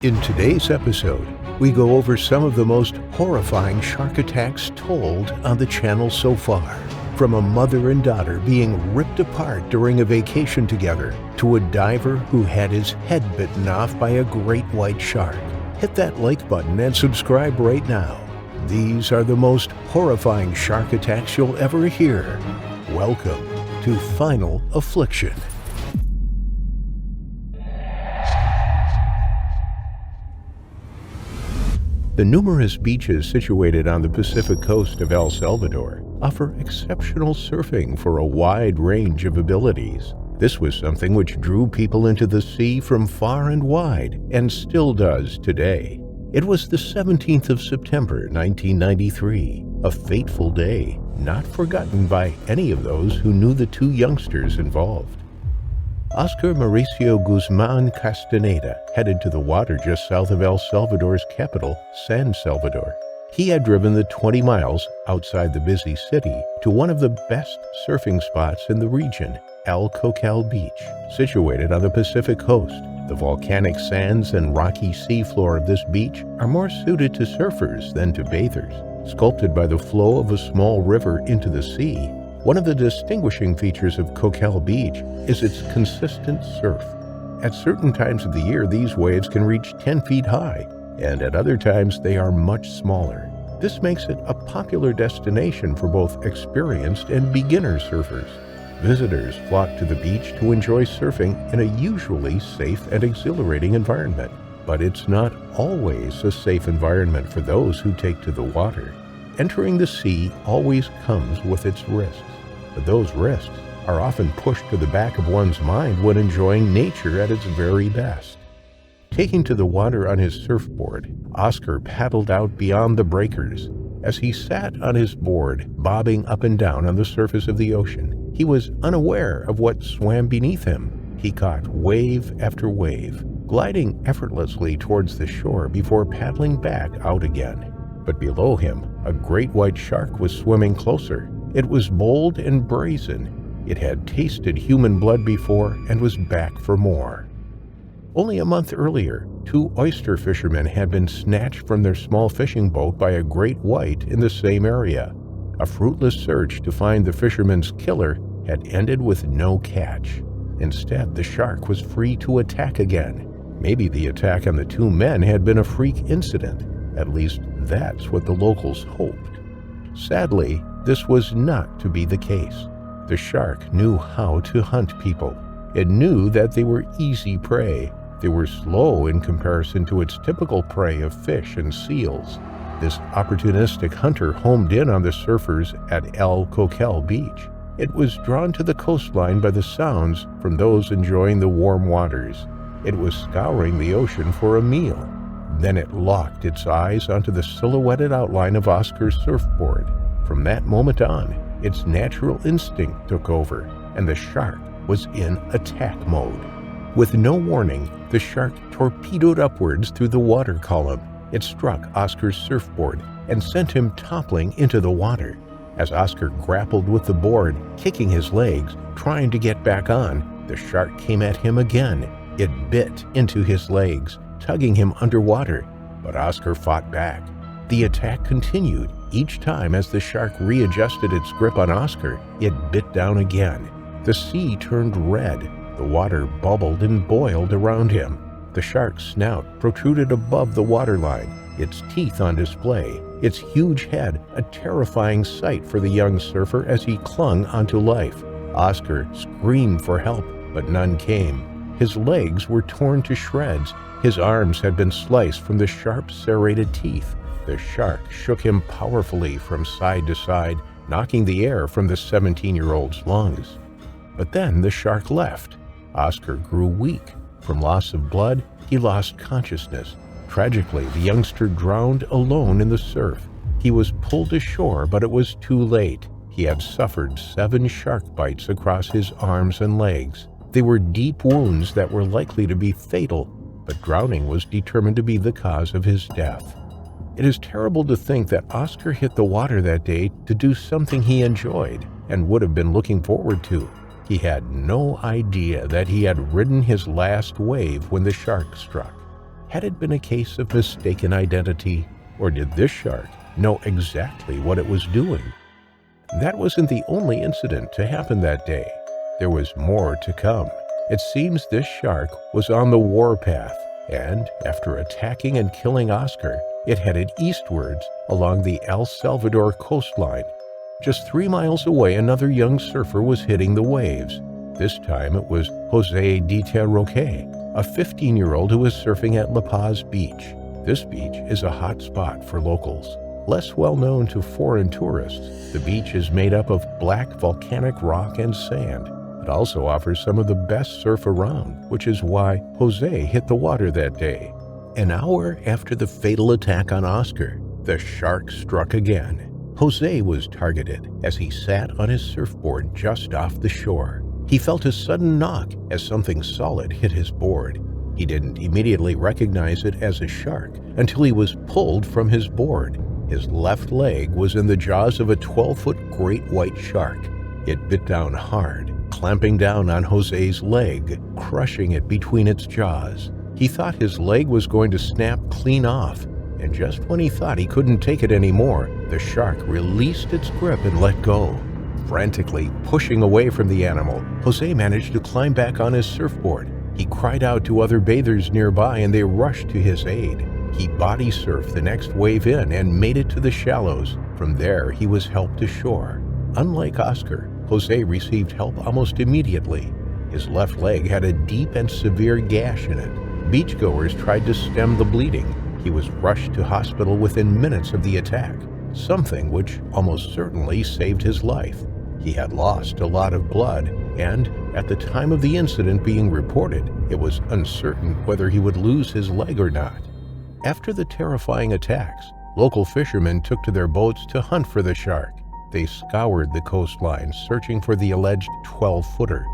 In today's episode, we go over some of the most horrifying shark attacks told on the channel so far. From a mother and daughter being ripped apart during a vacation together, to a diver who had his head bitten off by a great white shark. Hit that like button and subscribe right now. These are the most horrifying shark attacks you'll ever hear. Welcome to Final Affliction. The numerous beaches situated on the Pacific coast of El Salvador offer exceptional surfing for a wide range of abilities. This was something which drew people into the sea from far and wide, and still does today. It was the 17th of September, 1993, a fateful day, not forgotten by any of those who knew the two youngsters involved. Oscar Mauricio Guzman Castaneda headed to the water just south of El Salvador's capital, San Salvador. He had driven the 20 miles outside the busy city to one of the best surfing spots in the region, El Cocal Beach, situated on the Pacific coast. The volcanic sands and rocky seafloor of this beach are more suited to surfers than to bathers. Sculpted by the flow of a small river into the sea, one of the distinguishing features of Cocal Beach is its consistent surf. At certain times of the year, these waves can reach 10 feet high, and at other times they are much smaller. This makes it a popular destination for both experienced and beginner surfers. Visitors flock to the beach to enjoy surfing in a usually safe and exhilarating environment. But it's not always a safe environment for those who take to the water. Entering the sea always comes with its risks, but those risks are often pushed to the back of one's mind when enjoying nature at its very best. Taking to the water on his surfboard, Oscar paddled out beyond the breakers. As he sat on his board, bobbing up and down on the surface of the ocean, he was unaware of what swam beneath him. He caught wave after wave, gliding effortlessly towards the shore before paddling back out again. But below him, a great white shark was swimming closer. It was bold and brazen. It had tasted human blood before and was back for more. Only a month earlier, two oyster fishermen had been snatched from their small fishing boat by a great white in the same area. A fruitless search to find the fisherman's killer had ended with no catch. Instead, the shark was free to attack again. Maybe the attack on the two men had been a freak incident. At least that's what the locals hoped. Sadly, this was not to be the case. The shark knew how to hunt people. It knew that they were easy prey. They were slow in comparison to its typical prey of fish and seals. This opportunistic hunter homed in on the surfers at El Cocal Beach. It was drawn to the coastline by the sounds from those enjoying the warm waters. It was scouring the ocean for a meal. Then it locked its eyes onto the silhouetted outline of Oscar's surfboard. From that moment on, its natural instinct took over, and the shark was in attack mode. With no warning, the shark torpedoed upwards through the water column. It struck Oscar's surfboard and sent him toppling into the water. As Oscar grappled with the board, kicking his legs, trying to get back on, the shark came at him again. It bit into his legs, tugging him underwater, but Oscar fought back. The attack continued. Each time as the shark readjusted its grip on Oscar, it bit down again. The sea turned red. The water bubbled and boiled around him. The shark's snout protruded above the waterline, its teeth on display, its huge head a terrifying sight for the young surfer as he clung onto life. Oscar screamed for help, but none came. His legs were torn to shreds. His arms had been sliced from the sharp serrated teeth. The shark shook him powerfully from side to side, knocking the air from the 17-year-old's lungs. But then the shark left. Oscar grew weak. From loss of blood, he lost consciousness. Tragically, the youngster drowned alone in the surf. He was pulled ashore, but it was too late. He had suffered 7 shark bites across his arms and legs. They were deep wounds that were likely to be fatal, but drowning was determined to be the cause of his death. It is terrible to think that Oscar hit the water that day to do something he enjoyed and would have been looking forward to. He had no idea that he had ridden his last wave when the shark struck. Had it been a case of mistaken identity, or did this shark know exactly what it was doing? That wasn't the only incident to happen that day. There was more to come. It seems this shark was on the warpath, and after attacking and killing Oscar, it headed eastwards along the El Salvador coastline. Just 3 miles away, another young surfer was hitting the waves. This time it was Jose de Roque, a 15-year-old who was surfing at La Paz Beach. This beach is a hot spot for locals. Less well known to foreign tourists, the beach is made up of black volcanic rock and sand. It also offers some of the best surf around, which is why Jose hit the water that day. An hour after the fatal attack on Oscar, the shark struck again. Jose was targeted as he sat on his surfboard just off the shore. He felt a sudden knock as something solid hit his board. He didn't immediately recognize it as a shark until he was pulled from his board. His left leg was in the jaws of a 12-foot great white shark. It bit down hard, clamping down on Jose's leg, crushing it between its jaws. He thought his leg was going to snap clean off, and just when he thought he couldn't take it anymore, the shark released its grip and let go. Frantically pushing away from the animal, Jose managed to climb back on his surfboard. He cried out to other bathers nearby and they rushed to his aid. He body surfed the next wave in and made it to the shallows. From there, he was helped to shore. Unlike Oscar, Jose received help almost immediately. His left leg had a deep and severe gash in it. Beachgoers tried to stem the bleeding. He was rushed to hospital within minutes of the attack, something which almost certainly saved his life. He had lost a lot of blood, and at the time of the incident being reported, it was uncertain whether he would lose his leg or not. After the terrifying attacks, local fishermen took to their boats to hunt for the shark. They scoured the coastline searching for the alleged 12-footer.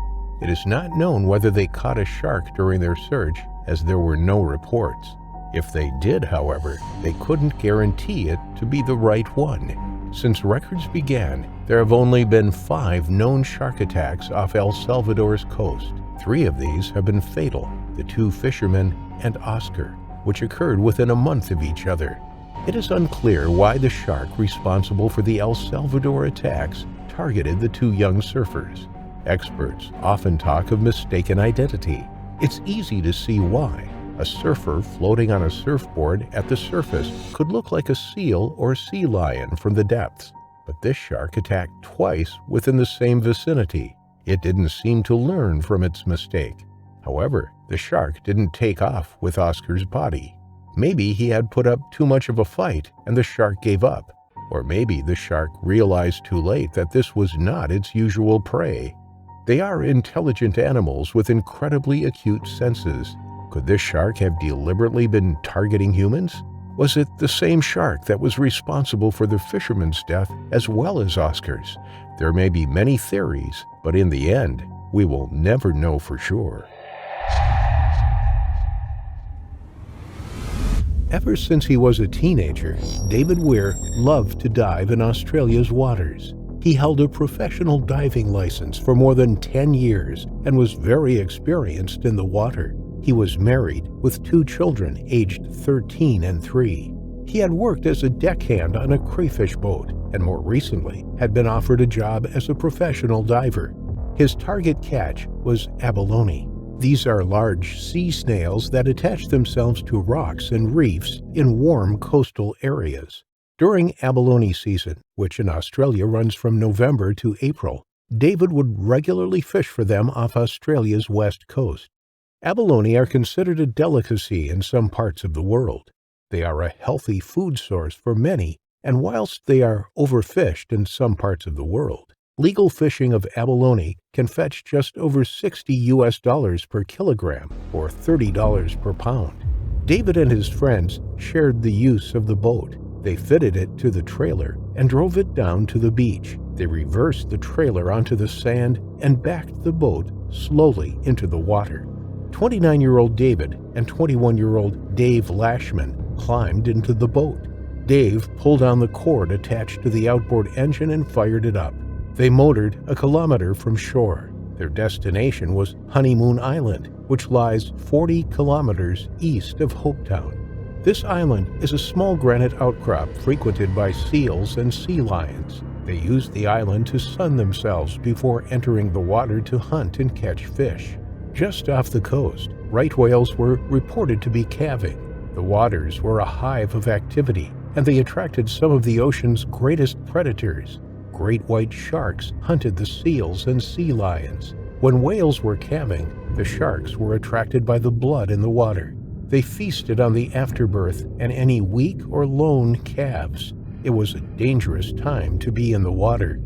It is not known whether they caught a shark during their search, as there were no reports. If they did, however, they couldn't guarantee it to be the right one. Since records began, there have only been 5 known shark attacks off El Salvador's coast. 3 of these have been fatal, the 2 fishermen and Oscar, which occurred within a month of each other. It is unclear why the shark responsible for the El Salvador attacks targeted the 2 young surfers. Experts often talk of mistaken identity. It's easy to see why. A surfer floating on a surfboard at the surface could look like a seal or sea lion from the depths, but this shark attacked twice within the same vicinity. It didn't seem to learn from its mistake. However, the shark didn't take off with Oscar's body. Maybe he had put up too much of a fight and the shark gave up. Or maybe the shark realized too late that this was not its usual prey. They are intelligent animals with incredibly acute senses. Could this shark have deliberately been targeting humans? Was it the same shark that was responsible for the fisherman's death as well as Oscar's? There may be many theories, but in the end, we will never know for sure. Ever since he was a teenager, David Weir loved to dive in Australia's waters. He held a professional diving license for more than 10 years and was very experienced in the water. He was married with 2 children aged 13 and 3. He had worked as a deckhand on a crayfish boat and more recently had been offered a job as a professional diver. His target catch was abalone. These are large sea snails that attach themselves to rocks and reefs in warm coastal areas. During abalone season, which in Australia runs from November to April, David would regularly fish for them off Australia's west coast. Abalone are considered a delicacy in some parts of the world. They are a healthy food source for many, and whilst they are overfished in some parts of the world, legal fishing of abalone can fetch just over $60 per kilogram or $30 per pound. David and his friends shared the use of the boat. They fitted it to the trailer and drove it down to the beach. They reversed the trailer onto the sand and backed the boat slowly into the water. 29-year-old David and 21-year-old Dave Lashman climbed into the boat. Dave pulled on the cord attached to the outboard engine and fired it up. They motored a kilometer from shore. Their destination was Honeymoon Island, which lies 40 kilometers east of Hopetown. This island is a small granite outcrop frequented by seals and sea lions. They use the island to sun themselves before entering the water to hunt and catch fish. Just off the coast, right whales were reported to be calving. The waters were a hive of activity, and they attracted some of the ocean's greatest predators. Great white sharks hunted the seals and sea lions. When whales were calving, the sharks were attracted by the blood in the water. They feasted on the afterbirth and any weak or lone calves. It was a dangerous time to be in the water.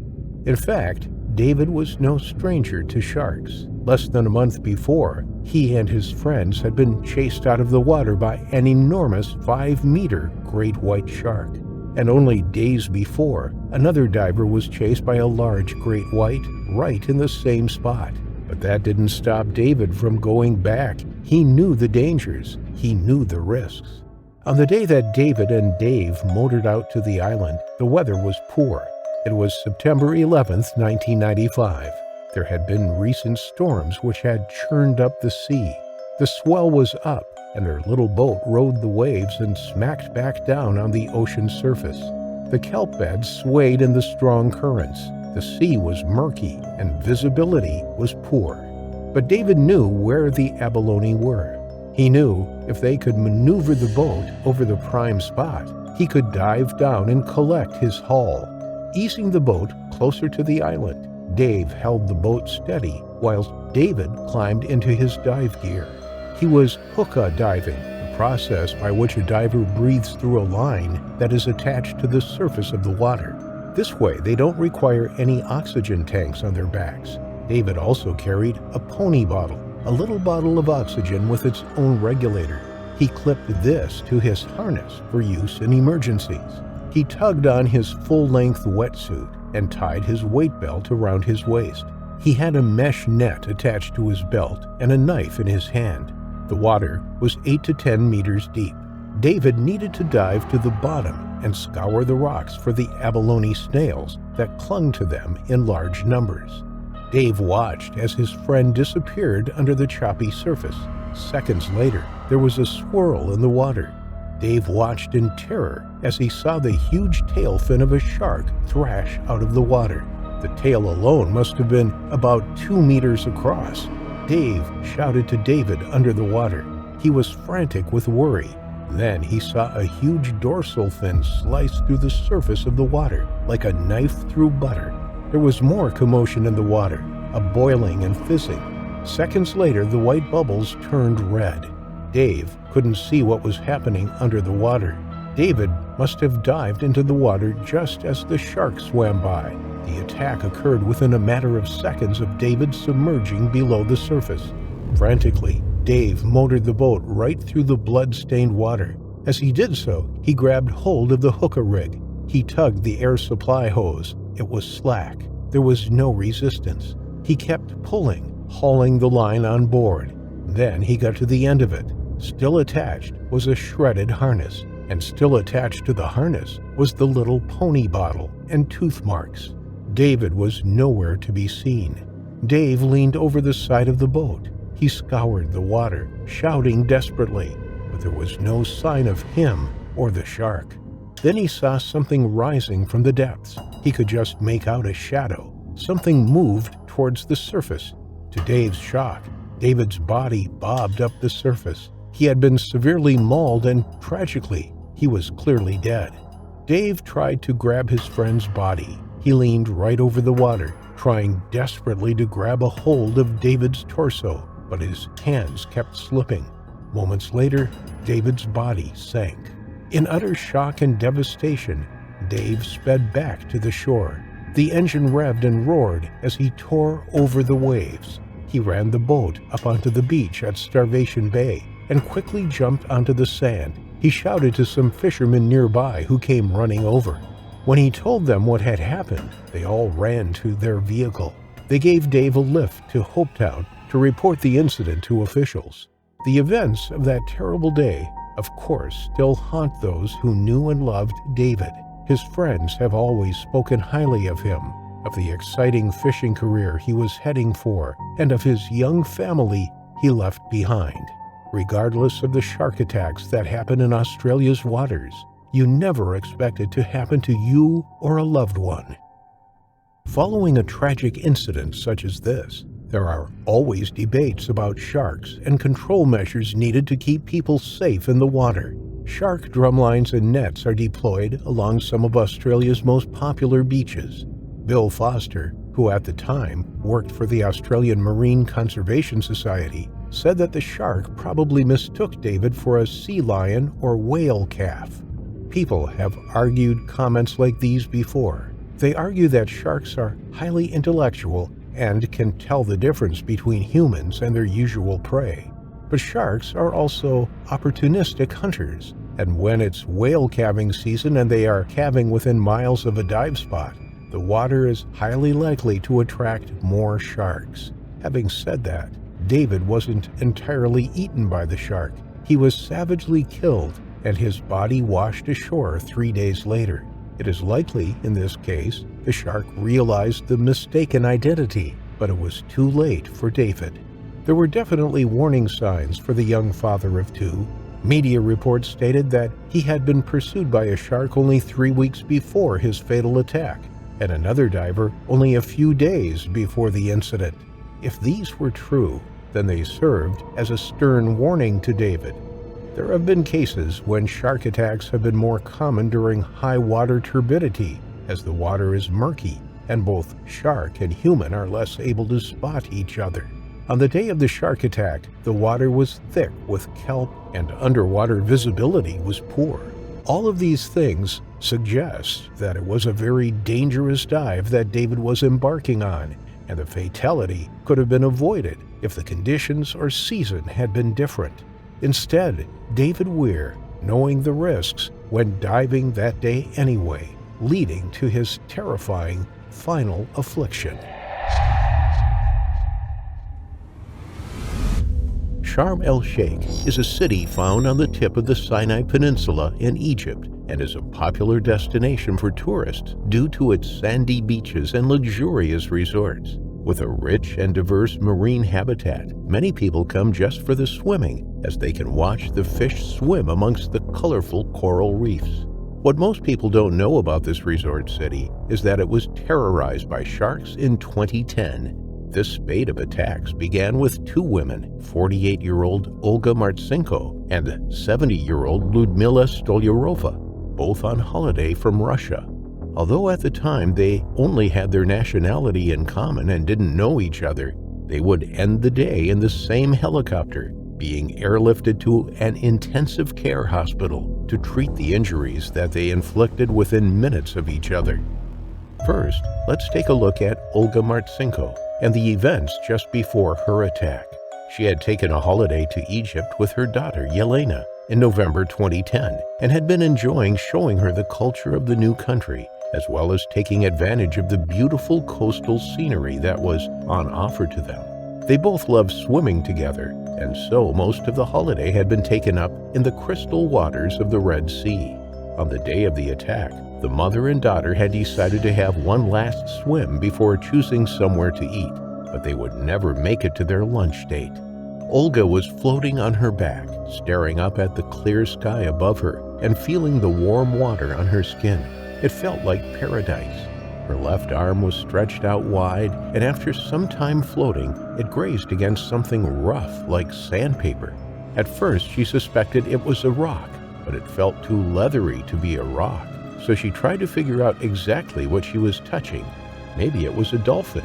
In fact, David was no stranger to sharks. Less than a month before, he and his friends had been chased out of the water by an enormous 5-meter great white shark. And only days before, another diver was chased by a large great white right in the same spot. But that didn't stop David from going back. He knew the dangers. He knew the risks. On the day that David and Dave motored out to the island, the weather was poor. It was September 11th, 1995. There had been recent storms which had churned up the sea. The swell was up, and their little boat rode the waves and smacked back down on the ocean surface. The kelp beds swayed in the strong currents. The sea was murky, and visibility was poor. But David knew where the abalone were. He knew if they could maneuver the boat over the prime spot, he could dive down and collect his haul. Easing the boat closer to the island, Dave held the boat steady whilst David climbed into his dive gear. He was hookah diving, the process by which a diver breathes through a line that is attached to the surface of the water. This way, they don't require any oxygen tanks on their backs. David also carried a pony bottle, a little bottle of oxygen with its own regulator. He clipped this to his harness for use in emergencies. He tugged on his full-length wetsuit and tied his weight belt around his waist. He had a mesh net attached to his belt and a knife in his hand. The water was 8 to 10 meters deep. David needed to dive to the bottom and scour the rocks for the abalone snails that clung to them in large numbers. Dave watched as his friend disappeared under the choppy surface. Seconds later, there was a swirl in the water. Dave watched in terror as he saw the huge tail fin of a shark thrash out of the water. The tail alone must have been about 2 meters across. Dave shouted to David under the water. He was frantic with worry. Then he saw a huge dorsal fin slice through the surface of the water like a knife through butter. There was more commotion in the water, a boiling and fizzing. Seconds later, the white bubbles turned red. Dave couldn't see what was happening under the water. David must have dived into the water just as the shark swam by. The attack occurred within a matter of seconds of David submerging below the surface. Frantically, Dave motored the boat right through the blood-stained water. As he did so, he grabbed hold of the hookah rig. He tugged the air supply hose. It was slack. There was no resistance. He kept pulling, hauling the line on board. Then he got to the end of it. Still attached was a shredded harness, and still attached to the harness was the little pony bottle and tooth marks. David was nowhere to be seen. Dave leaned over the side of the boat. He scoured the water, shouting desperately, but there was no sign of him or the shark. Then he saw something rising from the depths. He could just make out a shadow. Something moved towards the surface. To Dave's shock, David's body bobbed up the surface. He had been severely mauled and, tragically, he was clearly dead. Dave tried to grab his friend's body. He leaned right over the water, trying desperately to grab a hold of David's torso, but his hands kept slipping. Moments later, David's body sank. In utter shock and devastation, Dave sped back to the shore. The engine revved and roared as he tore over the waves. He ran the boat up onto the beach at Starvation Bay and quickly jumped onto the sand. He shouted to some fishermen nearby who came running over. When he told them what had happened, they all ran to their vehicle. They gave Dave a lift to Hopetown to report the incident to officials. The events of that terrible day, of course, still haunt those who knew and loved David. His friends have always spoken highly of him. of the exciting fishing career he was heading for and of his young family he left behind. Regardless of the shark attacks that happen in Australia's waters, you never expect it to happen to you or a loved one. Following a tragic incident such as this, there are always debates about sharks and control measures needed to keep people safe in the water. Shark drumlines and nets are deployed along some of Australia's most popular beaches. Bill Foster, who at the time worked for the Australian Marine Conservation Society, said that the shark probably mistook David for a sea lion or whale calf. People have argued comments like these before. They argue that sharks are highly intellectual and can tell the difference between humans and their usual prey. But sharks are also opportunistic hunters, and when it's whale calving season and they are calving within miles of a dive spot, the water is highly likely to attract more sharks. Having said that, David wasn't entirely eaten by the shark. He was savagely killed, and his body washed ashore 3 days later. It is likely, in this case, the shark realized the mistaken identity, but it was too late for David. There were definitely warning signs for the young father of two. Media reports stated that he had been pursued by a shark only 3 weeks before his fatal attack, and another diver only a few days before the incident. If these were true, then they served as a stern warning to David. There have been cases when shark attacks have been more common during high water turbidity, as the water is murky and both shark and human are less able to spot each other. On the day of the shark attack, the water was thick with kelp and underwater visibility was poor. All of these things suggest that it was a very dangerous dive that David was embarking on, and the fatality could have been avoided if the conditions or season had been different. Instead, David Weir, knowing the risks, went diving that day anyway, leading to his terrifying final affliction. Sharm el-Sheikh is a city found on the tip of the Sinai Peninsula in Egypt and is a popular destination for tourists due to its sandy beaches and luxurious resorts. With a rich and diverse marine habitat, many people come just for the swimming, as they can watch the fish swim amongst the colorful coral reefs. What most people don't know about this resort city is that it was terrorized by sharks in 2010. This spate of attacks began with two women, 48-year-old Olga Martchenko and 70-year-old Ludmila Stolyarova, both on holiday from Russia. Although at the time they only had their nationality in common and didn't know each other, they would end the day in the same helicopter, being airlifted to an intensive care hospital to treat the injuries that they inflicted within minutes of each other. First, let's take a look at Olga Martchenko and the events just before her attack. She had taken a holiday to Egypt with her daughter Yelena in November 2010 and had been enjoying showing her the culture of the new country, as well as taking advantage of the beautiful coastal scenery that was on offer to them. They both loved swimming together, and so most of the holiday had been taken up in the crystal waters of the Red Sea. On the day of the attack, the mother and daughter had decided to have one last swim before choosing somewhere to eat, but they would never make it to their lunch date. Olga was floating on her back, staring up at the clear sky above her and feeling the warm water on her skin. It felt like paradise. Her left arm was stretched out wide, and after some time floating, it grazed against something rough like sandpaper. At first, she suspected it was a rock, but it felt too leathery to be a rock, so she tried to figure out exactly what she was touching. Maybe it was a dolphin.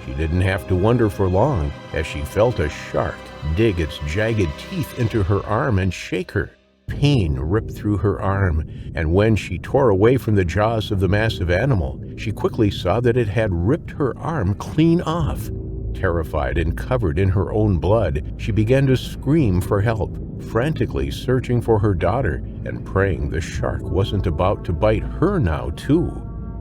She didn't have to wonder for long, as she felt a shark dig its jagged teeth into her arm and shake her. Pain ripped through her arm, and when she tore away from the jaws of the massive animal, she quickly saw that it had ripped her arm clean off. Terrified and covered in her own blood, she began to scream for help, frantically searching for her daughter and praying the shark wasn't about to bite her now too.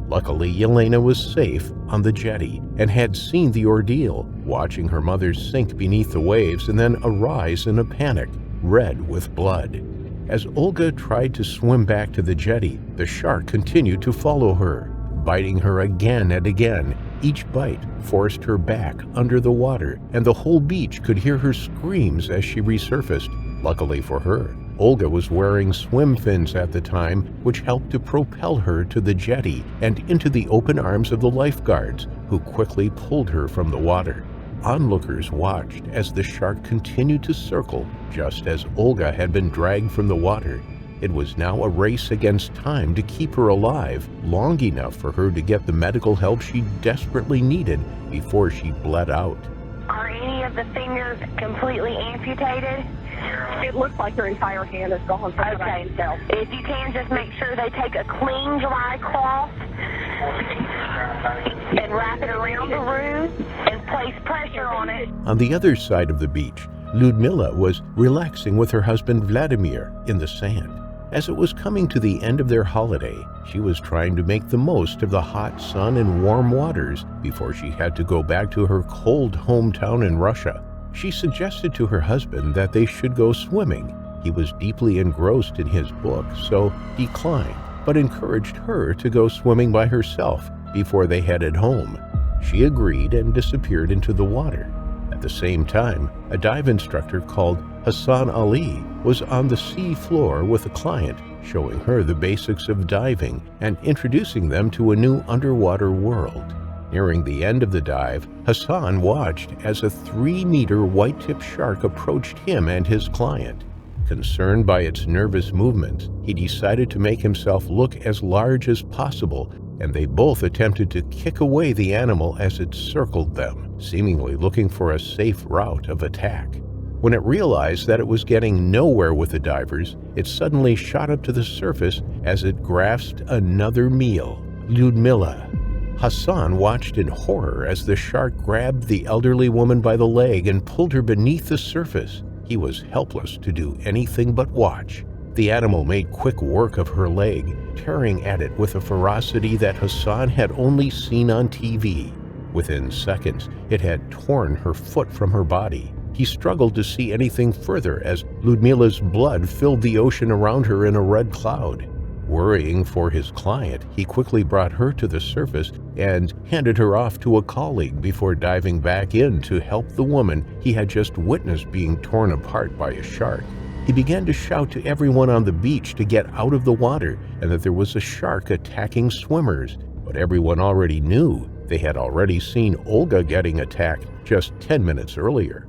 Luckily, Yelena was safe on the jetty and had seen the ordeal, watching her mother sink beneath the waves and then arise in a panic, red with blood. As Olga tried to swim back to the jetty, the shark continued to follow her, biting her again and again, Each bite forced her back under the water, and the whole beach could hear her screams as she resurfaced. Luckily for her, Olga was wearing swim fins at the time, which helped to propel her to the jetty and into the open arms of the lifeguards, who quickly pulled her from the water. Onlookers watched as the shark continued to circle, just as Olga had been dragged from the water. It was now a race against time to keep her alive, long enough for her to get the medical help she desperately needed before she bled out. Are any of the fingers completely amputated? It looks like her entire hand is gone from what I can tell. If you can, just make sure they take a clean, dry cloth and wrap it around the ruse and place pressure on it. On the other side of the beach, Ludmila was relaxing with her husband Vladimir in the sand. As it was coming to the end of their holiday, she was trying to make the most of the hot sun and warm waters before she had to go back to her cold hometown in Russia. She suggested to her husband that they should go swimming. He was deeply engrossed in his book, so declined, but encouraged her to go swimming by herself before they headed home. She agreed and disappeared into the water. At the same time, a dive instructor called Hassan Ali was on the sea floor with a client, showing her the basics of diving and introducing them to a new underwater world. Nearing the end of the dive, Hassan watched as a 3-meter white-tip shark approached him and his client. Concerned by its nervous movements, he decided to make himself look as large as possible, and they both attempted to kick away the animal as it circled them, seemingly looking for a safe route of attack. When it realized that it was getting nowhere with the divers, it suddenly shot up to the surface as it grasped another meal, Ludmila. Hassan watched in horror as the shark grabbed the elderly woman by the leg and pulled her beneath the surface. He was helpless to do anything but watch. The animal made quick work of her leg, tearing at it with a ferocity that Hassan had only seen on TV. Within seconds, it had torn her foot from her body. He struggled to see anything further as Ludmila's blood filled the ocean around her in a red cloud. Worrying for his client, he quickly brought her to the surface and handed her off to a colleague before diving back in to help the woman he had just witnessed being torn apart by a shark. He began to shout to everyone on the beach to get out of the water and that there was a shark attacking swimmers, but everyone already knew. They had already seen Olga getting attacked just 10 minutes earlier.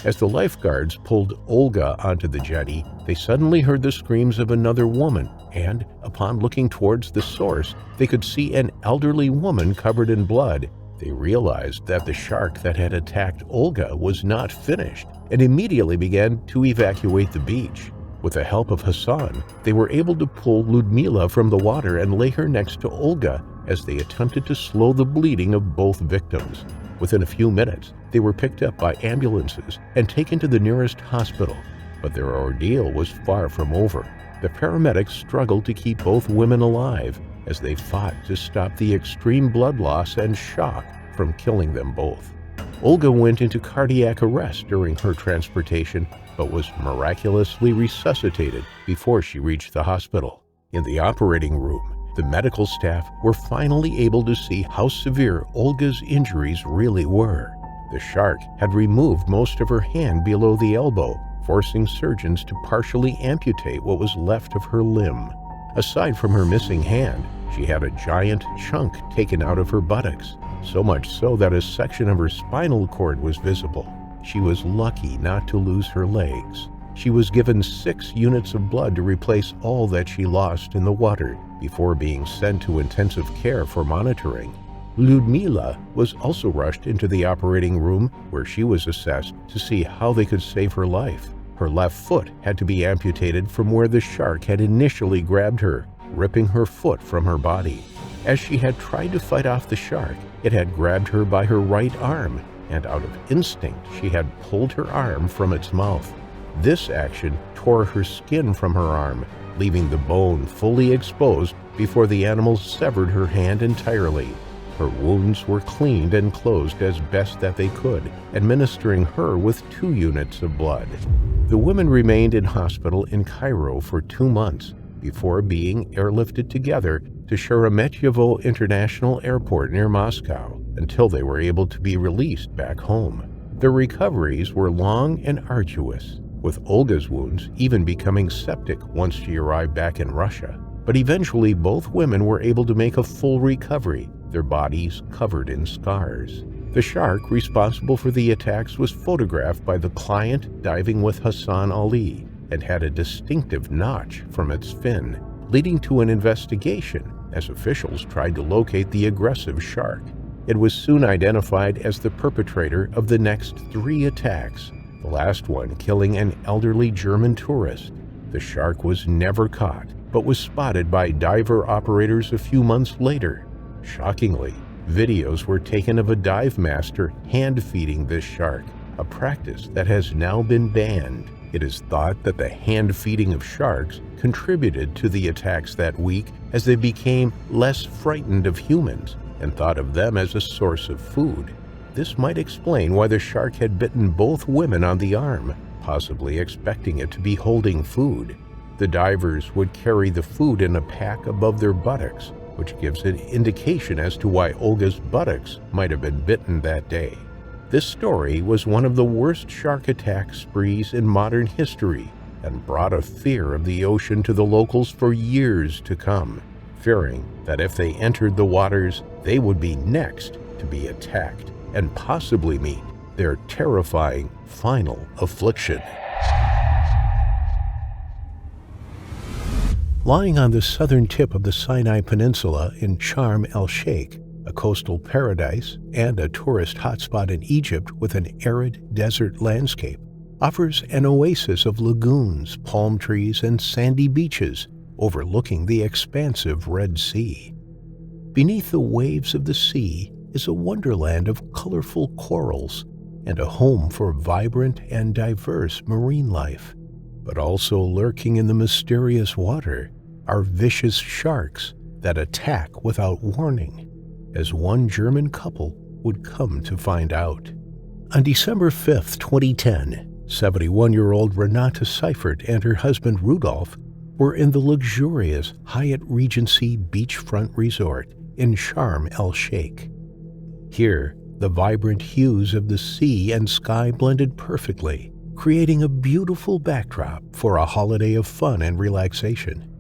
As the lifeguards pulled Olga onto the jetty, they suddenly heard the screams of another woman, and upon looking towards the source, they could see an elderly woman covered in blood. They realized that the shark that had attacked Olga was not finished, and immediately began to evacuate the beach. With the help of Hassan, they were able to pull Ludmila from the water and lay her next to Olga as they attempted to slow the bleeding of both victims. Within a few minutes, they were picked up by ambulances and taken to the nearest hospital, but their ordeal was far from over. The paramedics struggled to keep both women alive as they fought to stop the extreme blood loss and shock from killing them both. Olga went into cardiac arrest during her transportation, but was miraculously resuscitated before she reached the hospital. In the operating room, the medical staff were finally able to see how severe Olga's injuries really were. The shark had removed most of her hand below the elbow, forcing surgeons to partially amputate what was left of her limb. Aside from her missing hand, she had a giant chunk taken out of her buttocks, so much so that a section of her spinal cord was visible. She was lucky not to lose her legs. She was given 6 units of blood to replace all that she lost in the water before being sent to intensive care for monitoring. Ludmila was also rushed into the operating room where she was assessed to see how they could save her life. Her left foot had to be amputated from where the shark had initially grabbed her, ripping her foot from her body. As she had tried to fight off the shark, it had grabbed her by her right arm, and out of instinct she had pulled her arm from its mouth. This action tore her skin from her arm, leaving the bone fully exposed before the animal severed her hand entirely. Her wounds were cleaned and closed as best that they could, administering her with 2 units of blood. The women remained in hospital in Cairo for 2 months before being airlifted together to Sheremetyevo International Airport near Moscow. until they were able to be released back home. Their recoveries were long and arduous, with Olga's wounds even becoming septic once she arrived back in Russia. But eventually both women were able to make a full recovery, their bodies covered in scars. The shark responsible for the attacks was photographed by the client diving with Hassan Ali and had a distinctive notch from its fin, leading to an investigation as officials tried to locate the aggressive shark. It was soon identified as the perpetrator of the next 3 attacks, the last one killing an elderly German tourist. The shark was never caught, but was spotted by diver operators a few months later. Shockingly, videos were taken of a dive master hand-feeding this shark, a practice that has now been banned. It is thought that the hand-feeding of sharks contributed to the attacks that week as they became less frightened of humans and thought of them as a source of food. This might explain why the shark had bitten both women on the arm, possibly expecting it to be holding food. The divers would carry the food in a pack above their buttocks, which gives an indication as to why Olga's buttocks might have been bitten that day. This story was one of the worst shark attack sprees in modern history and brought a fear of the ocean to the locals for years to come, fearing that if they entered the waters, they would be next to be attacked and possibly meet their terrifying final affliction. Lying on the southern tip of the Sinai Peninsula in Sharm el-Sheikh, a coastal paradise and a tourist hotspot in Egypt with an arid desert landscape, offers an oasis of lagoons, palm trees, and sandy beaches overlooking the expansive Red Sea. Beneath the waves of the sea is a wonderland of colorful corals and a home for vibrant and diverse marine life. But also lurking in the mysterious water are vicious sharks that attack without warning, as one German couple would come to find out. On December 5, 2010, 71-year-old Renate Seifert and her husband Rudolf were in the luxurious Hyatt Regency beachfront resort in Sharm el-Sheikh. Here, the vibrant hues of the sea and sky blended perfectly, creating a beautiful backdrop for a holiday of fun and relaxation.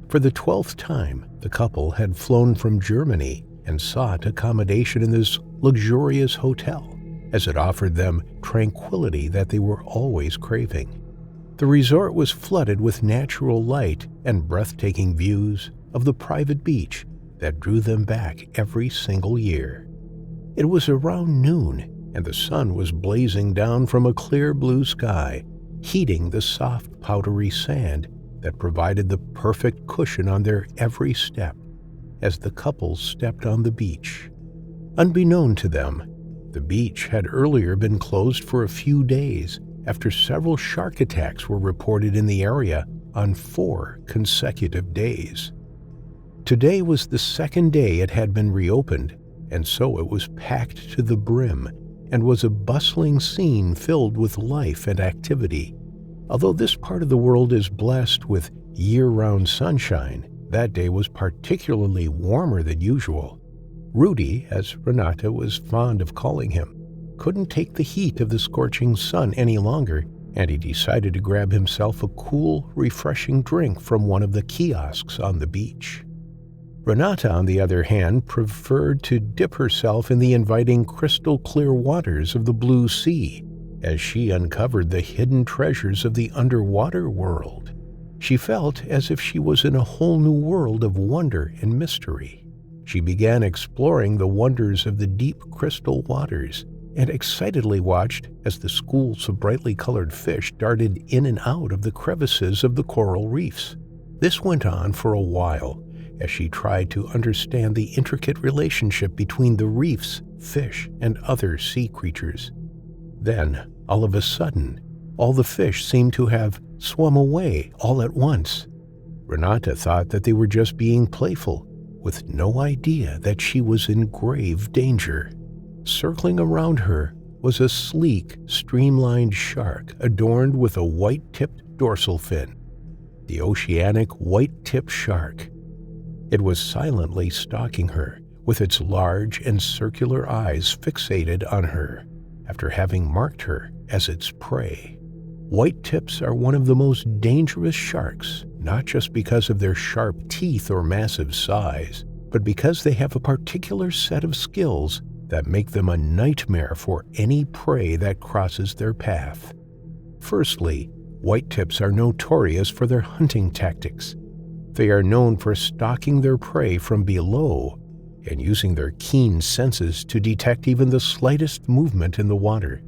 For the 12th time, the couple had flown from Germany and sought accommodation in this luxurious hotel, as it offered them tranquility that they were always craving. The resort was flooded with natural light and breathtaking views of the private beach that drew them back every single year. It was around noon, and the sun was blazing down from a clear blue sky, heating the soft, powdery sand that provided the perfect cushion on their every step as the couple stepped on the beach. Unbeknown to them, the beach had earlier been closed for a few days after several shark attacks were reported in the area on 4 consecutive days. Today was the second day it had been reopened, and so it was packed to the brim and was a bustling scene filled with life and activity. Although this part of the world is blessed with year-round sunshine, that day was particularly warmer than usual. Rudy, as Renate was fond of calling him, couldn't take the heat of the scorching sun any longer, and he decided to grab himself a cool, refreshing drink from one of the kiosks on the beach. Renate, on the other hand, preferred to dip herself in the inviting crystal-clear waters of the blue sea as she uncovered the hidden treasures of the underwater world. She felt as if she was in a whole new world of wonder and mystery. She began exploring the wonders of the deep crystal waters and excitedly watched as the schools of brightly colored fish darted in and out of the crevices of the coral reefs. This went on for a while as she tried to understand the intricate relationship between the reefs, fish, and other sea creatures. Then, all of a sudden, all the fish seemed to have swum away all at once. Renate thought that they were just being playful, with no idea that she was in grave danger. Circling around her was a sleek, streamlined shark adorned with a white-tipped dorsal fin. The oceanic white-tipped shark. It was silently stalking her, with its large and circular eyes fixated on her after having marked her as its prey. White tips are one of the most dangerous sharks, not just because of their sharp teeth or massive size, but because they have a particular set of skills that make them a nightmare for any prey that crosses their path. Firstly, white tips are notorious for their hunting tactics. They are known for stalking their prey from below and using their keen senses to detect even the slightest movement in the water.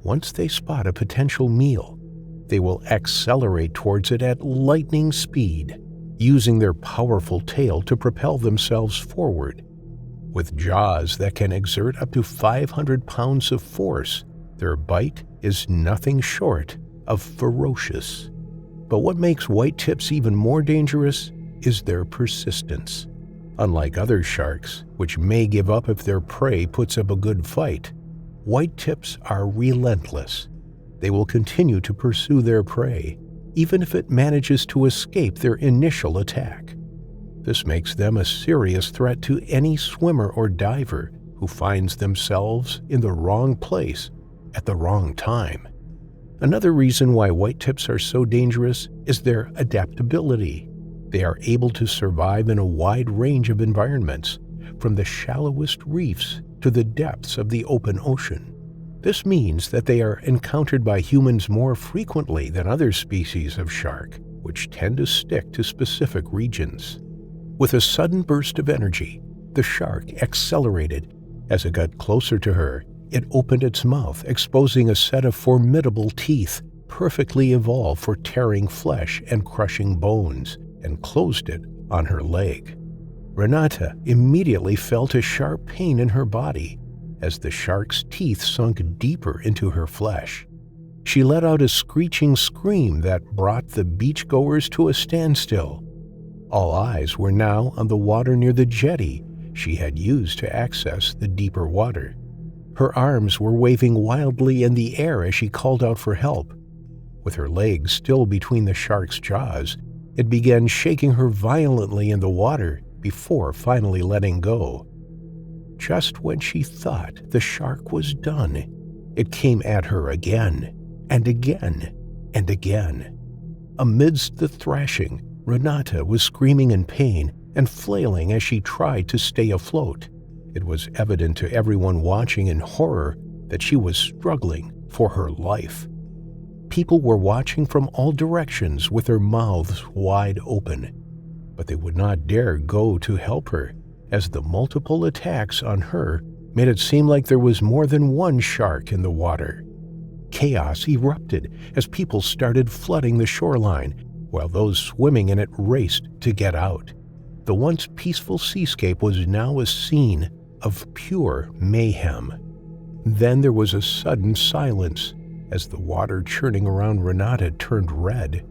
Once they spot a potential meal, they will accelerate towards it at lightning speed, using their powerful tail to propel themselves forward. With jaws that can exert up to 500 pounds of force, their bite is nothing short of ferocious. But what makes white tips even more dangerous is their persistence. Unlike other sharks, which may give up if their prey puts up a good fight, white tips are relentless. They will continue to pursue their prey, even if it manages to escape their initial attack. This makes them a serious threat to any swimmer or diver who finds themselves in the wrong place at the wrong time. Another reason why white tips are so dangerous is their adaptability. They are able to survive in a wide range of environments, from the shallowest reefs to the depths of the open ocean. This means that they are encountered by humans more frequently than other species of shark, which tend to stick to specific regions. With a sudden burst of energy, the shark accelerated. As it got closer to her, it opened its mouth, exposing a set of formidable teeth, perfectly evolved for tearing flesh and crushing bones, and closed it on her leg. Renata immediately felt a sharp pain in her body as the shark's teeth sunk deeper into her flesh. She let out a screeching scream that brought the beachgoers to a standstill. All eyes were now on the water near the jetty she had used to access the deeper water. Her arms were waving wildly in the air as she called out for help. With her legs still between the shark's jaws, it began shaking her violently in the water before finally letting go. Just when she thought the shark was done, it came at her again, and again, and again. Amidst the thrashing, Renata was screaming in pain and flailing as she tried to stay afloat. It was evident to everyone watching in horror that she was struggling for her life. People were watching from all directions with their mouths wide open, but they would not dare go to help her, as the multiple attacks on her made it seem like there was more than one shark in the water. Chaos erupted as people started flooding the shoreline, while those swimming in it raced to get out. The once peaceful seascape was now a scene of pure mayhem. Then there was a sudden silence as the water churning around Renata turned red.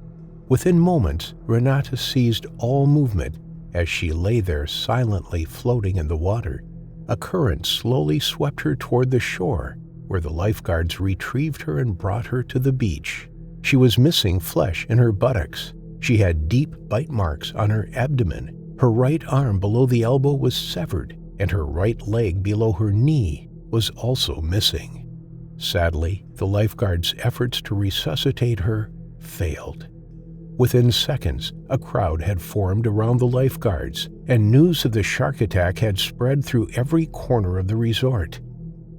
Within moments, Renata seized all movement as she lay there silently floating in the water. A current slowly swept her toward the shore, where the lifeguards retrieved her and brought her to the beach. She was missing flesh in her buttocks. She had deep bite marks on her abdomen. Her right arm below the elbow was severed, and her right leg below her knee was also missing. Sadly, the lifeguards' efforts to resuscitate her failed. Within seconds, a crowd had formed around the lifeguards, and news of the shark attack had spread through every corner of the resort.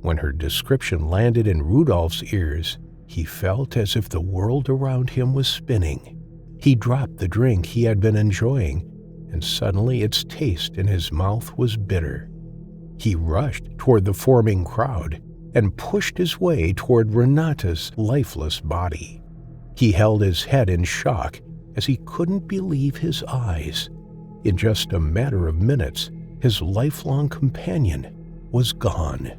When her description landed in Rudolph's ears, he felt as if the world around him was spinning. He dropped the drink he had been enjoying, and suddenly its taste in his mouth was bitter. He rushed toward the forming crowd and pushed his way toward Renata's lifeless body. He held his head in shock as he couldn't believe his eyes. In just a matter of minutes, his lifelong companion was gone.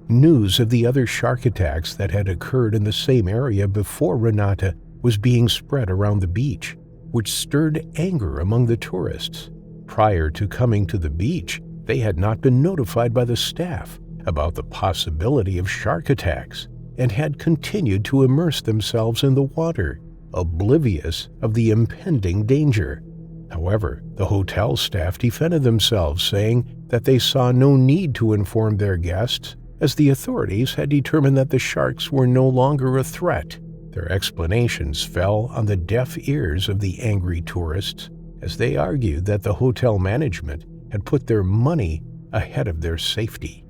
News of the other shark attacks that had occurred in the same area before Renata was being spread around the beach, which stirred anger among the tourists. Prior to coming to the beach, they had not been notified by the staff about the possibility of shark attacks and had continued to immerse themselves in the water, oblivious of the impending danger. However, the hotel staff defended themselves, saying that they saw no need to inform their guests, as the authorities had determined that the sharks were no longer a threat. Their explanations fell on the deaf ears of the angry tourists, as they argued that the hotel management had put their money ahead of their safety.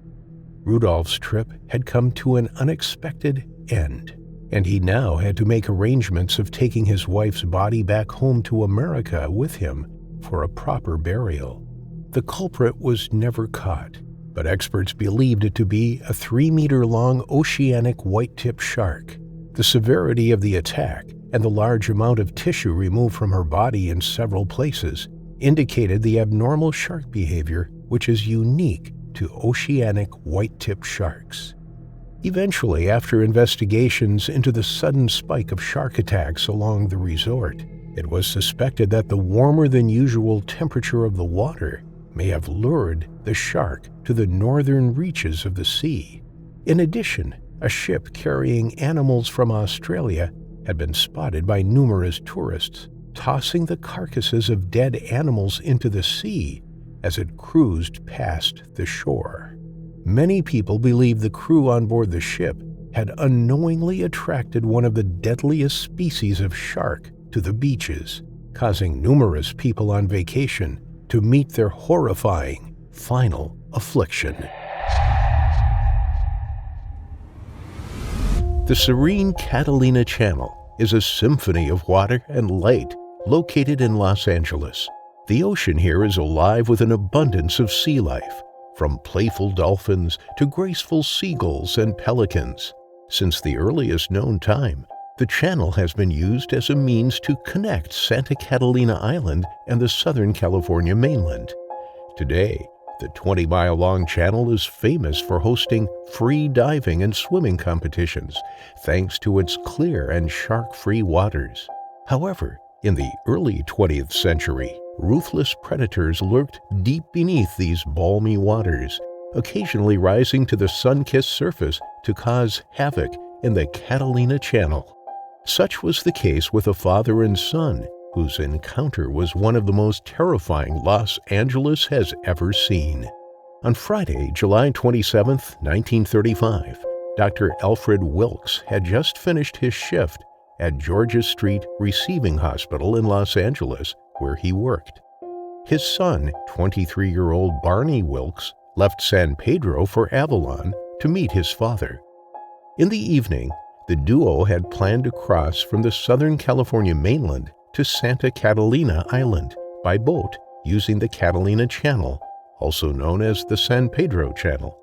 Rudolph's trip had come to an unexpected end, and he now had to make arrangements of taking his wife's body back home to America with him for a proper burial. The culprit was never caught, but experts believed it to be a 3-meter-long oceanic white-tip shark. The severity of the attack and the large amount of tissue removed from her body in several places indicated the abnormal shark behavior which is unique to oceanic white-tip sharks. Eventually, after investigations into the sudden spike of shark attacks along the resort, it was suspected that the warmer-than-usual temperature of the water may have lured the shark to the northern reaches of the sea. In addition, a ship carrying animals from Australia had been spotted by numerous tourists, tossing the carcasses of dead animals into the sea as it cruised past the shore. Many people believe the crew on board the ship had unknowingly attracted one of the deadliest species of shark to the beaches, causing numerous people on vacation to meet their horrifying final affliction. The serene Catalina Channel is a symphony of water and light located in Los Angeles. The ocean here is alive with an abundance of sea life, from playful dolphins to graceful seagulls and pelicans. Since the earliest known time, the channel has been used as a means to connect Santa Catalina Island and the Southern California mainland. Today, the 20-mile-long channel is famous for hosting free diving and swimming competitions, thanks to its clear and shark-free waters. However, in the early 20th century, ruthless predators lurked deep beneath these balmy waters, occasionally rising to the sun-kissed surface to cause havoc in the Catalina Channel. Such was the case with a father and son, whose encounter was one of the most terrifying Los Angeles has ever seen. On Friday, July 27, 1935, Dr. Alfred Wilkes had just finished his shift at Georgia Street Receiving Hospital in Los Angeles, where he worked. His son, 23-year-old Barney Wilkes, left San Pedro for Avalon to meet his father. In the evening, the duo had planned to cross from the Southern California mainland to Santa Catalina Island by boat using the Catalina Channel, also known as the San Pedro Channel.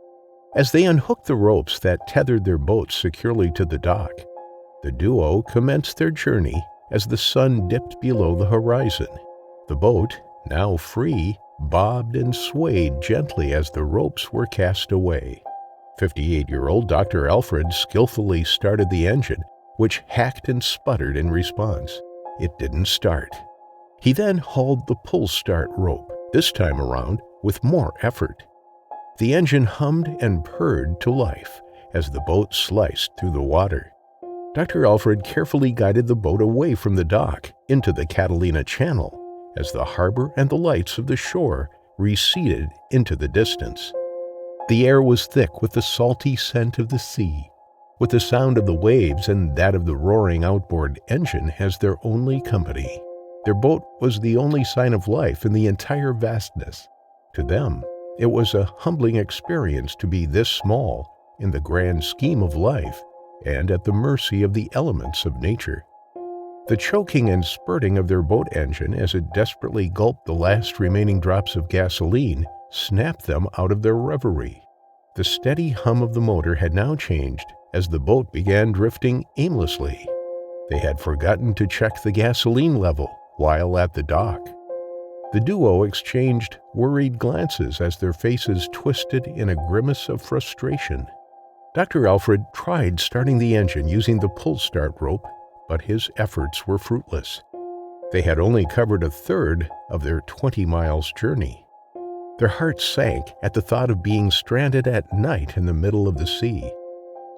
As they unhooked the ropes that tethered their boat securely to the dock, the duo commenced their journey as the sun dipped below the horizon. The boat, now free, bobbed and swayed gently as the ropes were cast away. 58-year-old Dr. Alfred skillfully started the engine, which hacked and sputtered in response. It didn't start. He then hauled the pull start rope, this time around with more effort. The engine hummed and purred to life as the boat sliced through the water. Dr. Alfred carefully guided the boat away from the dock into the Catalina Channel as the harbor and the lights of the shore receded into the distance. The air was thick with the salty scent of the sea, with the sound of the waves and that of the roaring outboard engine as their only company. Their boat was the only sign of life in the entire vastness. To them, it was a humbling experience to be this small in the grand scheme of life and at the mercy of the elements of nature. The choking and spurting of their boat engine as it desperately gulped the last remaining drops of gasoline snapped them out of their reverie. The steady hum of the motor had now changed as the boat began drifting aimlessly. They had forgotten to check the gasoline level while at the dock. The duo exchanged worried glances as their faces twisted in a grimace of frustration. Dr. Alfred tried starting the engine using the pull start rope, but his efforts were fruitless. They had only covered a third of their 20 miles journey. Their hearts sank at the thought of being stranded at night in the middle of the sea.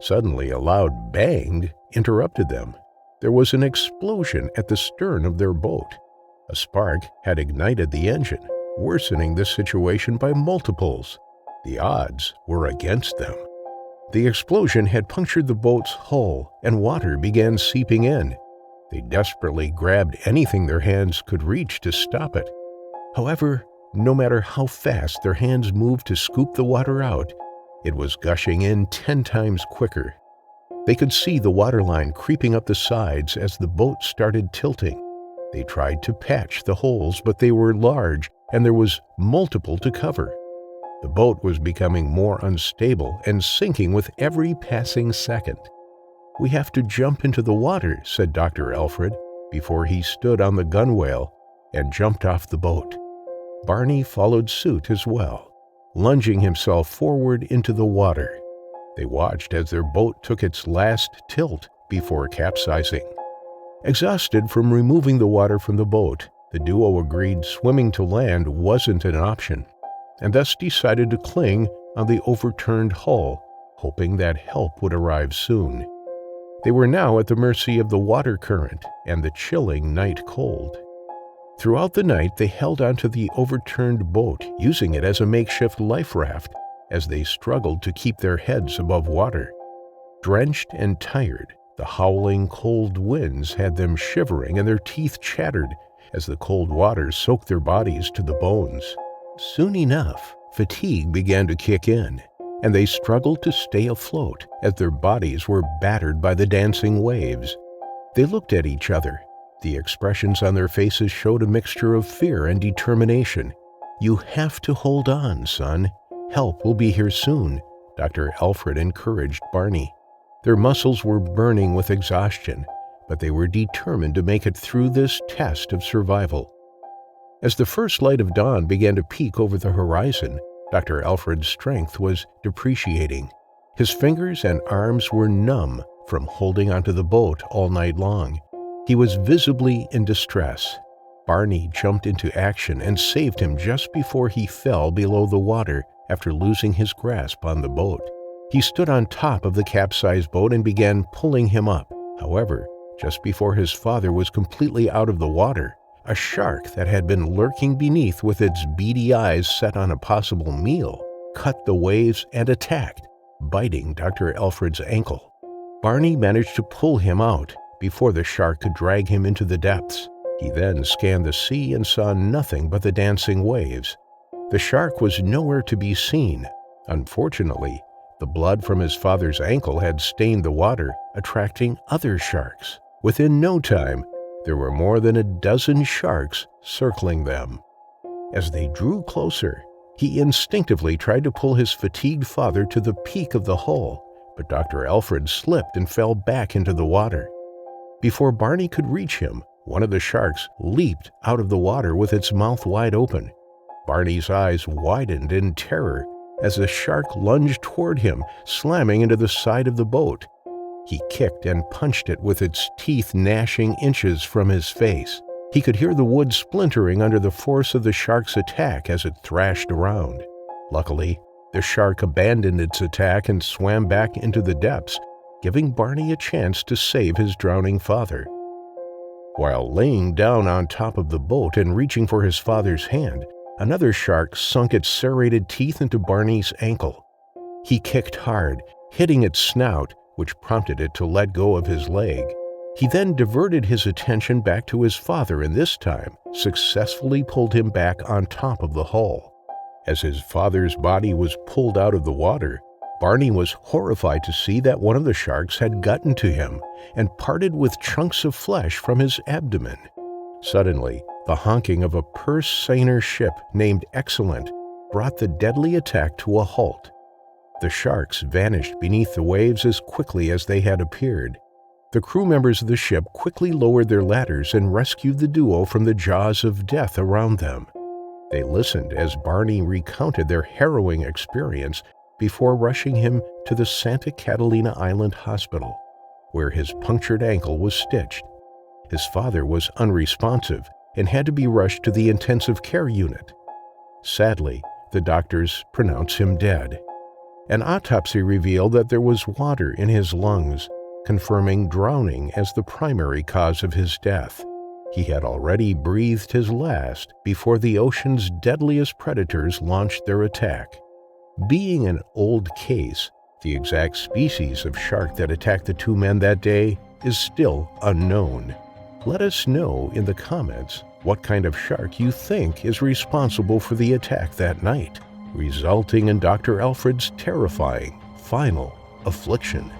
Suddenly, a loud bang interrupted them. There was an explosion at the stern of their boat. A spark had ignited the engine, worsening the situation by multiples. The odds were against them. The explosion had punctured the boat's hull, and water began seeping in. They desperately grabbed anything their hands could reach to stop it. However, no matter how fast their hands moved to scoop the water out, it was gushing in 10 times quicker. They could see the waterline creeping up the sides as the boat started tilting. They tried to patch the holes, but they were large, and there was multiple to cover. The boat was becoming more unstable and sinking with every passing second. "We have to jump into the water," said Dr. Alfred, before he stood on the gunwale and jumped off the boat. Barney followed suit as well, lunging himself forward into the water. They watched as their boat took its last tilt before capsizing. Exhausted from removing the water from the boat, the duo agreed swimming to land wasn't an option, and thus decided to cling on the overturned hull, hoping that help would arrive soon. They were now at the mercy of the water current and the chilling night cold. Throughout the night, they held onto the overturned boat, using it as a makeshift life raft as they struggled to keep their heads above water. Drenched and tired, the howling cold winds had them shivering and their teeth chattered as the cold water soaked their bodies to the bones. Soon enough, fatigue began to kick in, and they struggled to stay afloat as their bodies were battered by the dancing waves. They looked at each other. The expressions on their faces showed a mixture of fear and determination. "You have to hold on, son. Help will be here soon," Dr. Alfred encouraged Barney. Their muscles were burning with exhaustion, but they were determined to make it through this test of survival. As the first light of dawn began to peek over the horizon, Dr. Alfred's strength was depreciating. His fingers and arms were numb from holding onto the boat all night long. He was visibly in distress. Barney jumped into action and saved him just before he fell below the water after losing his grasp on the boat. He stood on top of the capsized boat and began pulling him up. However, just before his father was completely out of the water, a shark that had been lurking beneath with its beady eyes set on a possible meal cut the waves and attacked, biting Dr. Alfred's ankle. Barney managed to pull him out before the shark could drag him into the depths. He then scanned the sea and saw nothing but the dancing waves. The shark was nowhere to be seen. Unfortunately, the blood from his father's ankle had stained the water, attracting other sharks. Within no time, there were more than a dozen sharks circling them. As they drew closer, he instinctively tried to pull his fatigued father to the peak of the hull, but Dr. Alfred slipped and fell back into the water. Before Barney could reach him, one of the sharks leaped out of the water with its mouth wide open. Barney's eyes widened in terror as the shark lunged toward him, slamming into the side of the boat. He kicked and punched it with its teeth gnashing inches from his face. He could hear the wood splintering under the force of the shark's attack as it thrashed around. Luckily, the shark abandoned its attack and swam back into the depths, giving Barney a chance to save his drowning father. While laying down on top of the boat and reaching for his father's hand, another shark sunk its serrated teeth into Barney's ankle. He kicked hard, hitting its snout, which prompted it to let go of his leg. He then diverted his attention back to his father and this time successfully pulled him back on top of the hull. As his father's body was pulled out of the water, Barney was horrified to see that one of the sharks had gotten to him and parted with chunks of flesh from his abdomen. Suddenly, the honking of a purse seiner ship named Excellent brought the deadly attack to a halt. The sharks vanished beneath the waves as quickly as they had appeared. The crew members of the ship quickly lowered their ladders and rescued the duo from the jaws of death around them. They listened as Barney recounted their harrowing experience before rushing him to the Santa Catalina Island Hospital, where his punctured ankle was stitched. His father was unresponsive and had to be rushed to the intensive care unit. Sadly, the doctors pronounced him dead. An autopsy revealed that there was water in his lungs, confirming drowning as the primary cause of his death. He had already breathed his last before the ocean's deadliest predators launched their attack. Being an old case, the exact species of shark that attacked the two men that day is still unknown. Let us know in the comments what kind of shark you think is responsible for the attack that night, resulting in Dr. Alfred's terrifying final affliction.